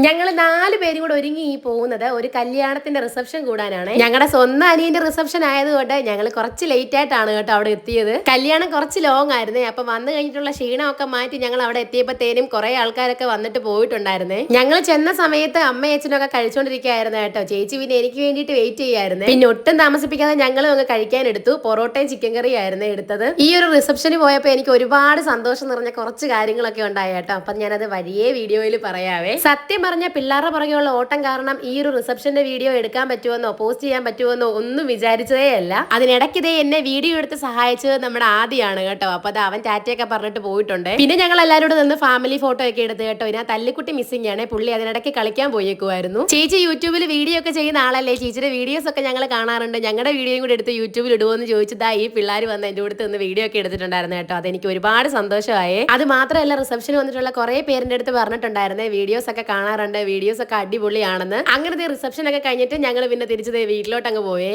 ഞങ്ങൾ 4 പേരും കൂടെ ഒരുങ്ങി പോകുന്നത് ഒരു കല്യാണത്തിന്റെ റിസപ്ഷൻ കൂടാനാണ്. ഞങ്ങളുടെ സ്വന്തം അനിയന്റെ റിസപ്ഷൻ ആയതുകൊണ്ട് ഞങ്ങൾ കുറച്ച് ലേറ്റ് ആയിട്ടാണ് കേട്ടോ അവിടെ എത്തിയത്. കല്യാണം കുറച്ച് ലോങ് ആയിരുന്നേ. അപ്പൊ വന്നു കഴിഞ്ഞിട്ടുള്ള ക്ഷീണമൊക്കെ മാറ്റി ഞങ്ങൾ അവിടെ എത്തിയപ്പോഴത്തേനും കുറെ ആൾക്കാരൊക്കെ വന്നിട്ട് പോയിട്ടുണ്ടായിരുന്നേ. ഞങ്ങൾ ചെന്ന സമയത്ത് അമ്മയും അച്ഛനൊക്കെ കഴിച്ചോണ്ടിരിക്കുകയായിരുന്നു കേട്ടോ. ചേച്ചി പിന്നെ എനിക്ക് വേണ്ടിയിട്ട് വെയിറ്റ് ചെയ്യായിരുന്നു. പിന്നെ ഒട്ടും താമസിപ്പിക്കാതെ ഞങ്ങളും അങ്ങ് കഴിക്കാൻ എടുത്തു. പൊറോട്ടയും ചിക്കൻ കറിയും ആയിരുന്നു എടുത്തത്. ഈ ഒരു റിസപ്ഷന് പോയപ്പോൾ എനിക്ക് ഒരുപാട് സന്തോഷം നിറഞ്ഞ കുറച്ച് കാര്യങ്ങളൊക്കെ ഉണ്ടായി കേട്ടോ. അപ്പൊ ഞാനത് വഴിയേ വീഡിയോയിൽ പറയാവേ. സത്യം പറഞ്ഞ പിള്ളേരുടെ പുറകെയുള്ള ഓട്ടം കാരണം ഈ ഒരു റിസപ്ഷന്റെ വീഡിയോ എടുക്കാൻ പറ്റുമെന്നോ പോസ്റ്റ് ചെയ്യാൻ പറ്റുമെന്നോ ഒന്നും വിചാരിച്ചതേ അല്ല. അതിനിടയ്ക്കിതേ എന്നെ വീഡിയോ എടുത്ത് സഹായിച്ചത് നമ്മുടെ ആദിയാണ് കേട്ടോ. അപ്പൊ അത് അവൻ ടാറ്റയൊക്കെ പറഞ്ഞിട്ട് പോയിട്ടുണ്ട്. പിന്നെ ഞങ്ങൾ എല്ലാവരോടും നിന്ന് ഫാമിലി ഫോട്ടോ ഒക്കെ എടുത്ത് കേട്ടോ. ഇതിനാ തല്ലിക്കുട്ടി മിസ്സിംഗ് ആണ്. പുള്ളി അതിനിടയ്ക്ക് കളിക്കാൻ പോയേക്കുമായിരുന്നു. ചേച്ചി യൂട്യൂബിൽ വീഡിയോ ഒക്കെ ചെയ്യുന്ന ആളല്ലേ. ചേച്ചിയുടെ വീഡിയോസ് ഒക്കെ ഞങ്ങൾ കാണാറുണ്ട്. ഞങ്ങളുടെ വീഡിയോയും കൂടി എടുത്ത് യൂട്യൂബിൽ ഇടുവോന്ന് ചോദിച്ചതാ ഈ പിള്ളേർ വന്ന് എന്റെ അടുത്ത് നിന്ന് വീഡിയോ ഒക്കെ എടുത്തിട്ടുണ്ടായിരുന്നു കേട്ടോ. അതെനിക്ക് ഒരുപാട് സന്തോഷമായി. അത് മാത്രമല്ല റിസപ്ഷന് വന്നിട്ടുള്ള കുറെ പേരിന്റെ അടുത്ത് പറഞ്ഞിട്ടുണ്ടായിരുന്നേ വീഡിയോസ് ഒക്കെ കാണാറുണ്ട്, വീഡിയോസ് ഒക്കെ അടിപൊളിയാണെന്ന്. അങ്ങനത്തെ റിസപ്ഷൻ ഒക്കെ കഴിഞ്ഞിട്ട് ഞങ്ങൾ പിന്നെ തിരിച്ചത് വീട്ടിലോട്ട് അങ്ങ് പോയേ.